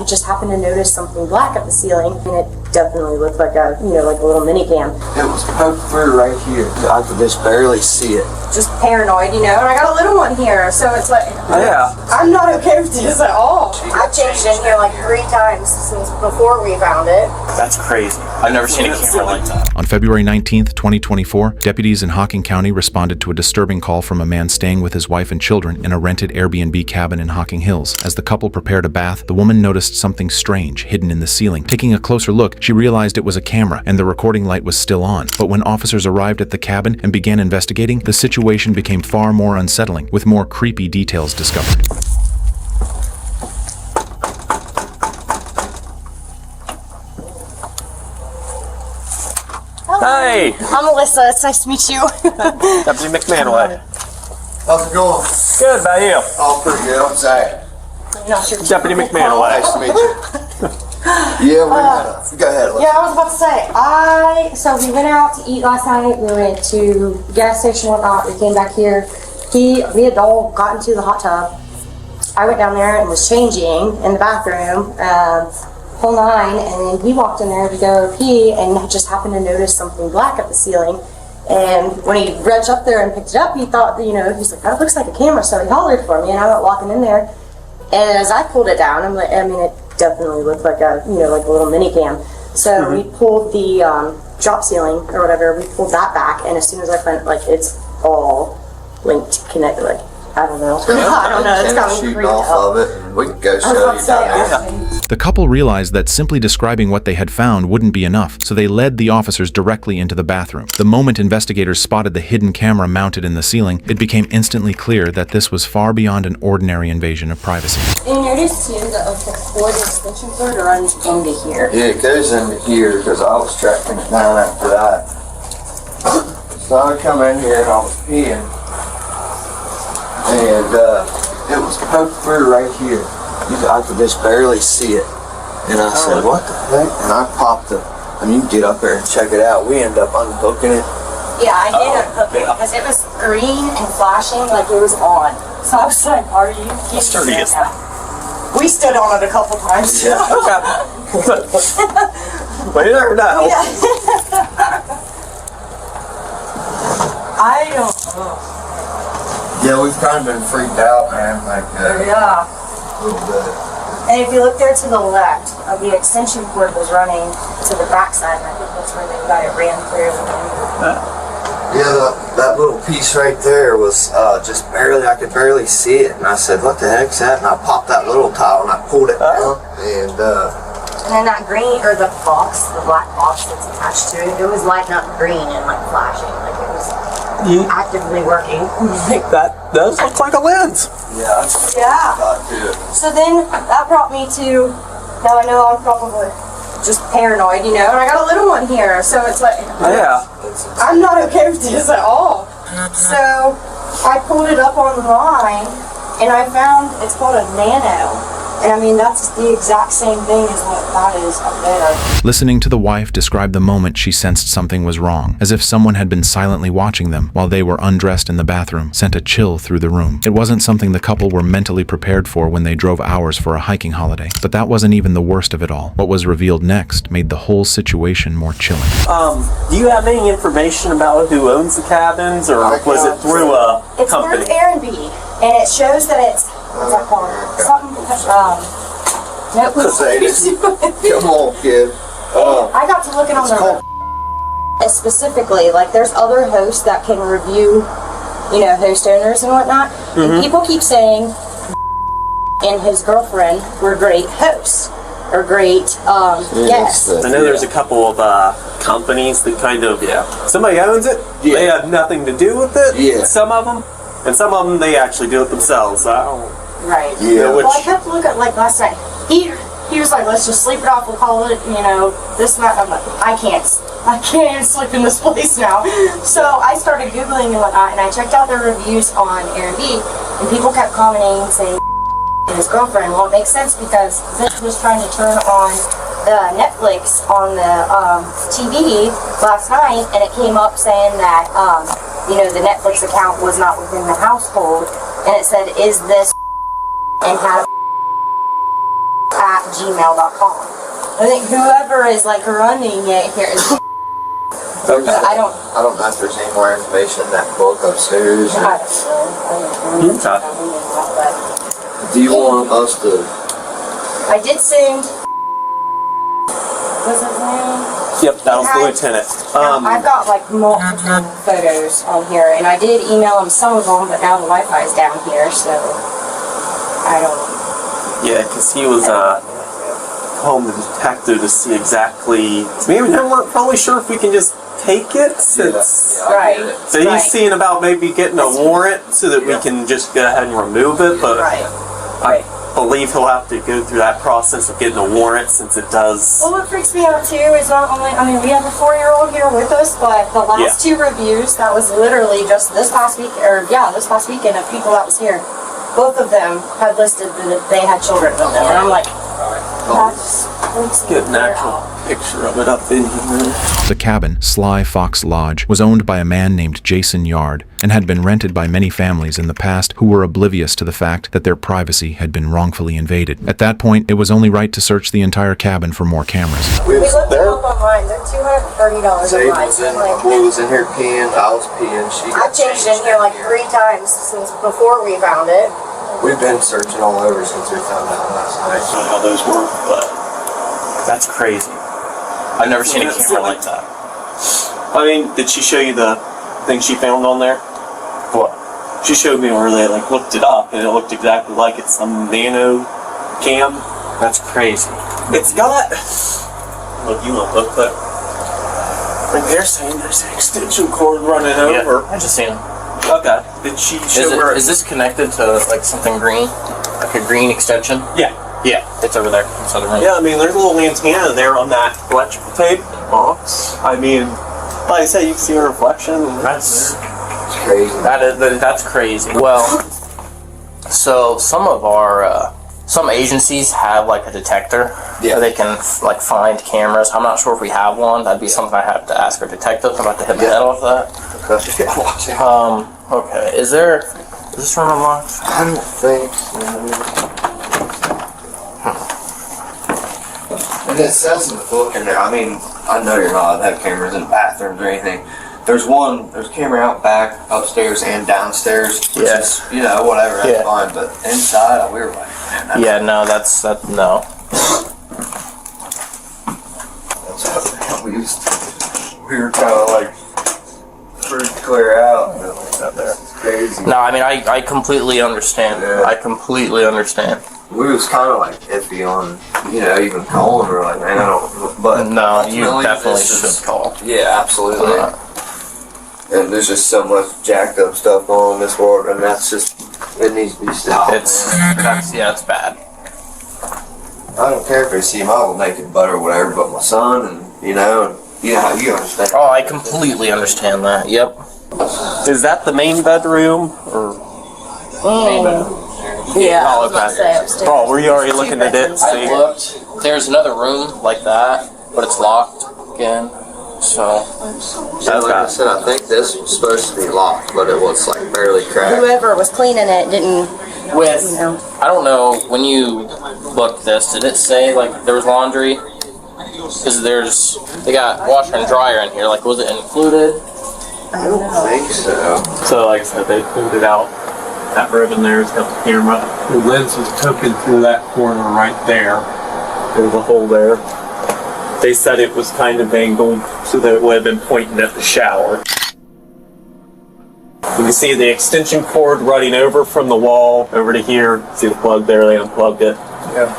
just happened to notice something black at the ceiling, and it definitely looked like a, like a little mini cam. It was poked through right here. I could just barely see it. Just paranoid, and I got a little one here, so it's like, Yeah. I'm not okay with this at all. I've changed in here like 3 times since before we found it. That's crazy. I've never seen a camera like that. On February 19th, 2024, deputies in Hocking County responded to a disturbing call from a man staying with his wife and children in a rented Airbnb cabin in Hocking Hills. As the couple prepared a bath, the woman noticed something strange hidden in the ceiling. Taking a closer look, she realized it was a camera and the recording light was still on. But when officers arrived at the cabin and began investigating, the situation became far more unsettling, with more creepy details discovered. Hey! I'm Alyssa. It's nice to meet you. Deputy McManaway. How's it going? Good, about you? Oh, pretty good. I'm Zach. Deputy McManaway. Nice to meet you. Yeah, go ahead. Yeah, I was about to say, so we went out to eat last night. We went to the gas station and whatnot. We came back here. Me and Dole got into the hot tub. I went down there and was changing in the bathroom, whole 9, and then he walked in there to go pee and just happened to notice something black at the ceiling. And when he reached up there and picked it up, he thought, he's like, that looks like a camera, so he hollered for me, and I went walking in there. And as I pulled it down, it definitely looked like a, like a little mini cam. So we pulled the drop ceiling or whatever, we pulled that back, and as soon as I went, it's all linked, connected, I don't know. I don't know, it's got me shooting freaked off out. of it, and we can go show you down there. The couple realized that simply describing what they had found wouldn't be enough, so they led the officers directly into the bathroom. The moment investigators spotted the hidden camera mounted in the ceiling, it became instantly clear that this was far beyond an ordinary invasion of privacy. You notice too that the cord, the extension cord runs into here. Yeah, it goes into here because I was tracking it down after that. So I come in here and I was peeing, and it was poked through right here. I could just barely see it. And I said, what the heck? And I popped it. You can get up there and check it out. We ended up unhooking it. Yeah, I did unhook it because it was green and flashing like it was on. So I was like, are you kidding sturdy me? is that? We stood on it a couple times. Yeah. But you never know. Yeah. I don't know. Yeah, we've kind of been freaked out, man. Yeah. And if you look there to the left, the extension cord was running to the backside, and I think that's where they got it ran through. Yeah, that little piece right there was just barely, I could barely see it. And I said, what the heck's that? And I popped that little tile and I pulled it down. And then that green, or the box, the black box that's attached to it, it was lighting up green and like flashing, like it was actively working. That does look like a lens. yeah, So then that brought me to, now I know I'm probably just paranoid, and I got a little one here, so it's like, Yeah. I'm not okay with this at all. So I pulled it up online and I found it's called a nano. And that's the exact same thing as what that is up there. Listening to the wife describe the moment she sensed something was wrong, as if someone had been silently watching them while they were undressed in the bathroom, sent a chill through the room. It wasn't something the couple were mentally prepared for when they drove hours for a hiking holiday. But that wasn't even the worst of it all. What was revealed next made the whole situation more chilling. Do you have any information about who owns the cabins, or was it through a company? It's through Airbnb, and it shows that it's, what's that called? Something, Come on, kid. I got to looking on the specifically, like there's other hosts that can review, host owners and whatnot. And people keep saying and his girlfriend were great hosts or great guests. I know there's a couple of companies that kind of, somebody owns it, they have nothing to do with it, some of them, and some of them they actually do it themselves. I don't Right. Yeah. Well, I kept looking at, like last night, he was like, let's just sleep it off, we'll call it, this and that. I'm like, I can't sleep in this place now. So I started Googling and whatnot, and I checked out their reviews on Airbnb, and people kept commenting and saying, his girlfriend. Well, it makes sense because Vic was trying to turn on the Netflix on the TV last night, and it came up saying that, the Netflix account was not within the household, and it said, is this and had at gmail.com. I think whoever is like running it here is. Okay. I don't know if there's any more information in that book upstairs. I don't know. Do you want us to? I did send. What's his name? Yep, that was the lieutenant. I've got like multiple photos on here, and I did email him some of them, but now the Wi-Fi is down here, so I don't. Yeah, because he was home the detective to see exactly. Maybe we weren't probably sure if we can just take it since. Right. So he's seeing about maybe getting a warrant so that we can just go ahead and remove it, but I believe he'll have to go through that process of getting a warrant since it does. Well, what freaks me out too is not only, I mean, we have a 4-year-old here with us, but the last 2 reviews, that was literally just this past week, this past weekend of people that was here. Both of them had listed that they had children with them, and I'm like, that's get an actual picture of it up in here. The cabin, Sly Fox Lodge, was owned by a man named Jason Yard and had been rented by many families in the past who were oblivious to the fact that their privacy had been wrongfully invaded. At that point, it was only right to search the entire cabin for more cameras. We looked them up online. They're $230 a month. Boy was in here peeing. I was peeing. I've changed in here like 3 times since before we found it. We've been searching all over since we found out last night. I don't know how those work, but that's crazy. I've never seen a camera like that. I mean, did she show you the thing she found on there? What? She showed me where they like looked it up, and it looked exactly like it's some nano cam. That's crazy. It's got. Look, you look, but like they're saying there's an extension cord running over. I just seen it. Okay. Did she show where? Is this connected to like something green? Like a green extension? Yeah. Yeah, it's over there. It's other room. Yeah, I mean, there's a little antenna there on that electrical tape box. I mean, like I said, you can see her reflection. That's crazy. That's crazy. Well, so some of our some agencies have like a detector where they can like find cameras. I'm not sure if we have one. That'd be something I have to ask our detective. I'm about to hit the head off that. Okay. Is this room unlocked? I don't think so. And it says in the book in there, I mean, I know you're not allowed to have cameras in bathrooms or anything. There's a camera out back, upstairs and downstairs, which is, whatever, that's fine, but inside, we were like, man, yeah, no, that's no. That's what we were kind of like, pretty clear out. Out there. It's crazy. No, I mean, I completely understand. Yeah. I completely understand. We was kind of like iffy on, even calling. We're like, man, I don't. But no, you definitely should call. Yeah, absolutely. And there's just so much jacked up stuff going on in this world, and that's just it needs to be stopped. It's bad. I don't care if they see my old naked butt or whatever, but my son and you understand. Oh, I completely understand that. Yep. Is that the main bedroom or? Main bedroom. Yeah, Oh, I was about to say upstairs. Oh, were you already looking at it? I looked. There's another room like that, but it's locked again. So Yeah, like I said, I think this was supposed to be locked, but it was like barely cracked. Whoever was cleaning it didn't. I don't know, when you looked this, did it say like there was laundry? Because they got washer and dryer in here. Like, was it included? I don't think so. So, like I said, they pulled it out. That room in there's got the camera. The lens was poking through that corner right there. There's a hole there. They said it was kind of angled so that it would have been pointing at the shower. You can see the extension cord running over from the wall over to here. See the plug there? They unplugged it. Yeah.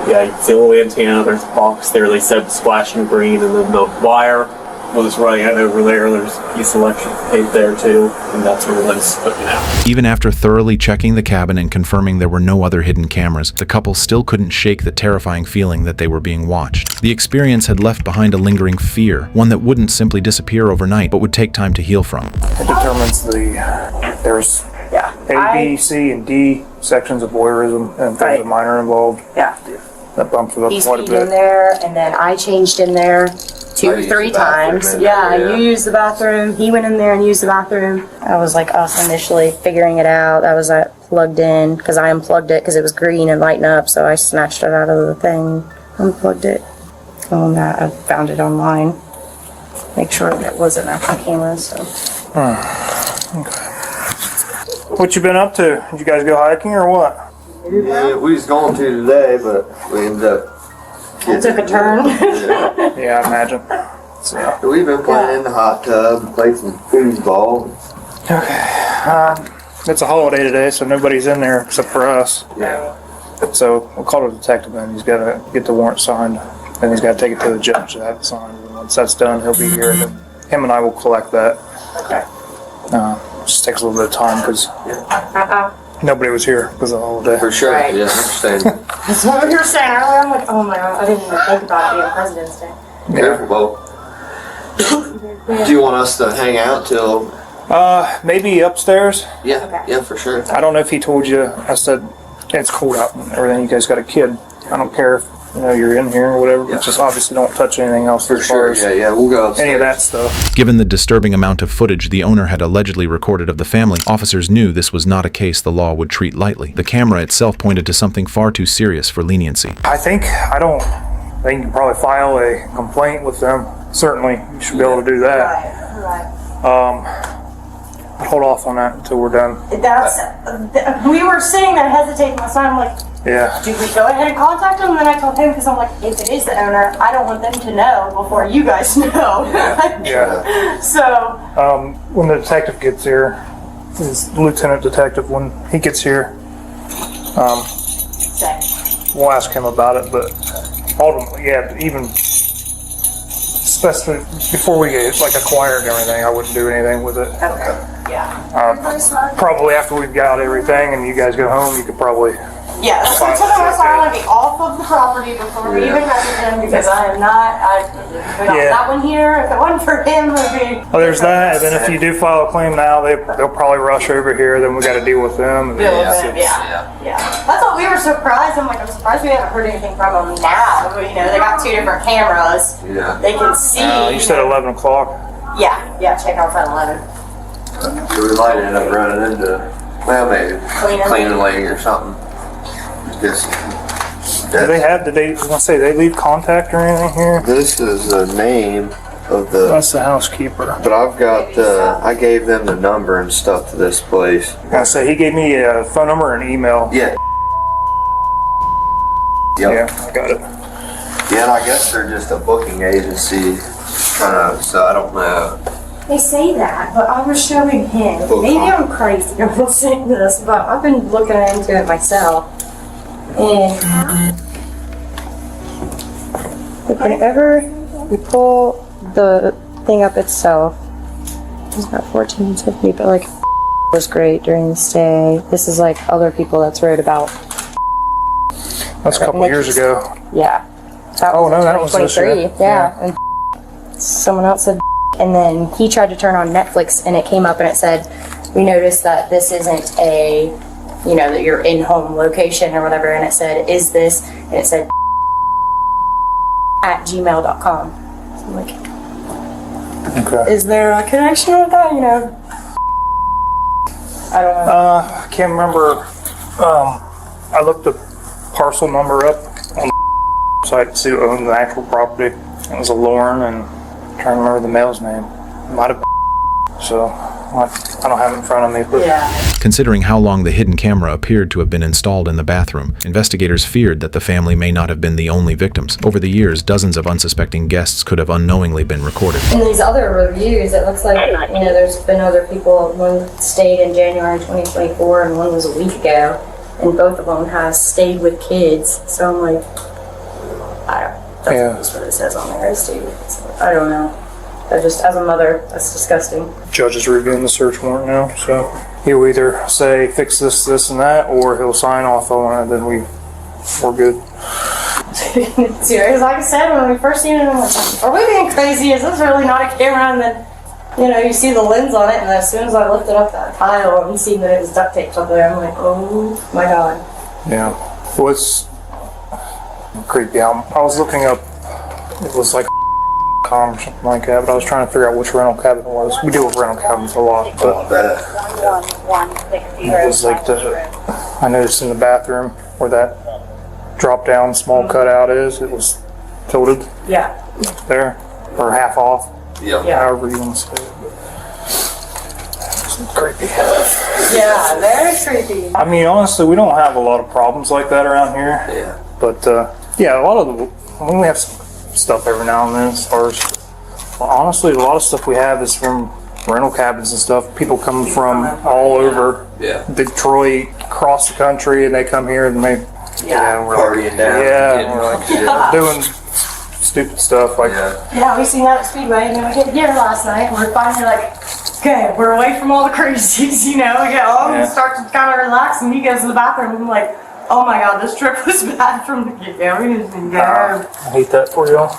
You can see a little antenna. There's a box there. They said splashing green, and then the wire was running out over there. There's a piece of electric tape there too, and that's where the lens is poking out. Even after thoroughly checking the cabin and confirming there were no other hidden cameras, the couple still couldn't shake the terrifying feeling that they were being watched. The experience had left behind a lingering fear, one that wouldn't simply disappear overnight, but would take time to heal from. It determines there's A, B, C, and D sections of voyeurism, and if there's a minor involved, Yeah. that bumps it up He's quite a peed bit. in there, and then I changed in there 2 or 3 times. Yeah, you used the bathroom. He went in there and used the bathroom. That was like us initially figuring it out. That was plugged in because I unplugged it because it was green and lighting up. So I snatched it out of the thing, unplugged it. On that, I found it online. Make sure that it wasn't on camera. So. What you been up to? Did you guys go hiking or what? Yeah, we was going to today, but we ended up. It took a turn. Yeah, I imagine. So, We've been playing in the hot tub, played some foosball. it's a holiday today, so nobody's in there except for us. Yeah. So we'll call the detective in. He's got to get the warrant signed, and he's got to take it to the judge to have it signed. And once that's done, he'll be here, and then him and I will collect that. Okay. Just takes a little bit of time because nobody was here because of the holiday. For sure. Right. Yeah, I understand. That's what we were saying earlier. I'm like, oh my god, I didn't even think about it being President's Day. Careful, Bo. Do you want us to hang out till? Maybe upstairs. Yeah, Okay. yeah, for sure. I don't know if he told you. I said it's cold out and everything. You guys got a kid. I don't care if you're in here or whatever. Yeah. But just obviously don't touch anything else For as sure. far as Yeah, we'll go upstairs. any of that stuff. Given the disturbing amount of footage the owner had allegedly recorded of the family, officers knew this was not a case the law would treat lightly. The camera itself pointed to something far too serious for leniency. I think you can probably file a complaint with them. Certainly, you should be able to do that. Right. Hold off on that until we're done. We were sitting there hesitating. I'm like, Yeah. do we go ahead and contact him? And then I told him because I'm like, if it is the owner, I don't want them to know before you guys know. Yeah. So. When the detective gets here, his lieutenant detective, when he gets here, we'll ask him about it. But ultimately, yeah, even especially before we get acquired and everything, I wouldn't do anything with it. Okay. Yeah. Probably after we've got everything and you guys go home, you could probably. Yeah, that's what I told him. I want to be off of the property before we even message him because I am not. That one here. If it wasn't for him, it would be. Well, there's that. And then if you do file a claim now, they'll probably rush over here. Then we got to deal with them. And Yeah. That's what we were surprised. I'm surprised we haven't heard anything from them now. They got 2 different cameras. Yeah. They can see. You said 11 o'clock. Yeah. Check out at 11. So we might end up running into, well, maybe cleaning lady or something. Just, Did they leave contact or anything here? this is the name of the. That's the housekeeper. But I've got. I gave them the number and stuff to this place. I say he gave me a phone number and email. Yeah. Yep. Yeah, I got it. Yeah, and I guess they're just a booking agency, so I don't know. They say that, but I was showing him. Maybe I'm crazy. I'm saying this, but I've been looking into it myself. And whenever we pull the thing up itself, it's got 1450, but was great during the stay. This is other people that's wrote about. That's a couple years ago. Yeah. That was this year. Yeah. And someone else said, and then he tried to turn on Netflix and it came up and it said, we noticed that this isn't a, that you're in home location or whatever. And it said, is this? And it said at gmail.com. So I'm like, Okay. is there a connection with that? I don't know. I can't remember. I looked the parcel number up on the site to see who owned the actual property. It was a Lauren, and I'm trying to remember the male's name. It might have been. So I don't have it in front of me. But Yeah. Considering how long the hidden camera appeared to have been installed in the bathroom, investigators feared that the family may not have been the only victims. Over the years, dozens of unsuspecting guests could have unknowingly been recorded. In these other reviews, it looks like, there's been other people. One stayed in January 2024 and one was a week ago. And both of them have stayed with kids. So I'm like, that's what it says on there, is stayed with kids. I don't know. Just as a mother, that's disgusting. Judge is reviewing the search warrant now, so he'll either say fix this, this, and that, or he'll sign off on it. Then we're good. Serious, like I said, when we first seen it, I'm like, are we being crazy? Is this really not a camera? And then, you see the lens on it, and as soon as I lifted up that tile and seen that it was duct taped up there, I'm like, oh my god. Yeah. What's creepy? I was looking up. It was like com or something like that, but I was trying to figure out which rental cabin it was. We deal with rental cabins a lot, but It was like I noticed in the bathroom where that drop down small cutout is, it was tilted Yeah. there, or half off, Yeah. however you want to say it. It's creepy. Yeah, very creepy. I mean, honestly, we don't have a lot of problems like that around here. Yeah. But yeah, a lot of we have some stuff every now and then as far as, well, honestly, a lot of stuff we have is from rental cabins and stuff. People come from all over Yeah. Detroit, across the country, and they come here and they, We're partying down. yeah, getting- we're like, doing stupid stuff like, Yeah. Yeah, we seen that at Speedway, and then we hit gear last night, and we're finally like, okay, we're away from all the crazies, you know, we get home and Yeah. start to kind of relax, and he goes to the bathroom, and I'm like, oh my god, this trip was bad from the get-go, we didn't go. I hate that for y'all.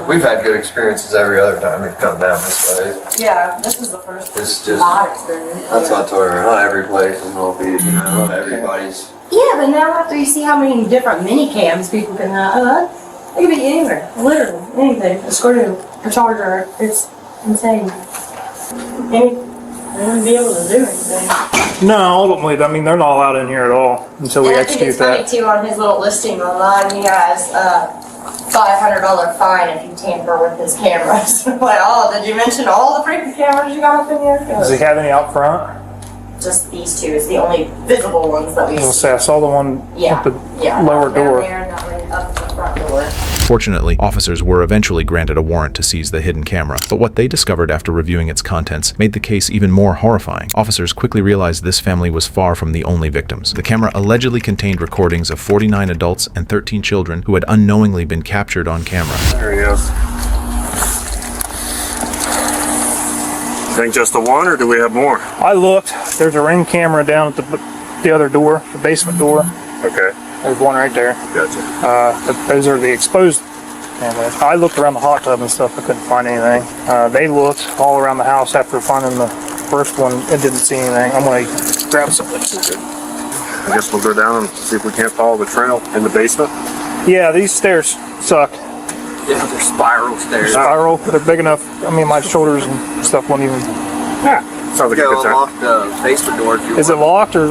We've had good experiences every other time we've come down this way. Yeah, this is the first It's just, bad experience. that's what I told her, not every place is gonna be, you know, not everybody's. Yeah, but now after you see how many different mini cams people can it could be anywhere, literally, anything, a screw, a charger, it's insane. They wouldn't be able to do anything. No, ultimately, I mean, they're not allowed in here at all until we And I think execute it's funny that. too, on his little listing online, he has $500 fine if you tamper with his cameras. Like, oh, did you mention all the freaking cameras you got up in here? Does he have any out front? Just these two is the only visible ones that we I was gonna see. say, I saw the one Yeah, at the yeah. lower down door. there and that one up the front door. Fortunately, officers were eventually granted a warrant to seize the hidden camera, but what they discovered after reviewing its contents made the case even more horrifying. Officers quickly realized this family was far from the only victims. The camera allegedly contained recordings of 49 adults and 13 children who had unknowingly been captured on camera. There he is. Think just the one, or do we have more? I looked, there's a ring camera down at the other door, the basement door. Okay, There's one right there. gotcha. Those are the exposed cameras. I looked around the hot tub and stuff, I couldn't find anything. They looked all around the house after finding the first one and didn't see anything. I'm gonna grab something. I guess we'll go down and see if we can't follow the trail in the basement. Yeah, these stairs suck. Yeah, they're spiral stairs. Spiral, they're big enough. I mean, my shoulders and stuff won't even. Yeah, sounds like a Go good time. unlock the basement door if you Is it want. locked or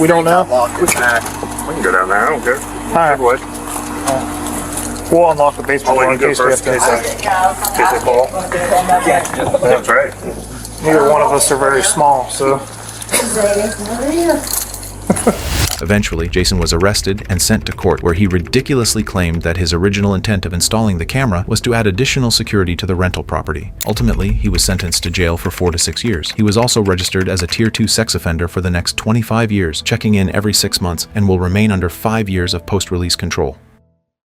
we don't know? Lock it back. We can go down there, I don't care. Alright, Wood. we'll unlock the basement I'll let door you in go case we have first, to. in case they fall. That's right. Neither one of us are very small, so. Eventually, Jason was arrested and sent to court, where he ridiculously claimed that his original intent of installing the camera was to add additional security to the rental property. Ultimately, he was sentenced to jail for 4 to 6 years. He was also registered as a Tier 2 sex offender for the next 25 years, checking in every 6 months, and will remain under 5 years of post-release control.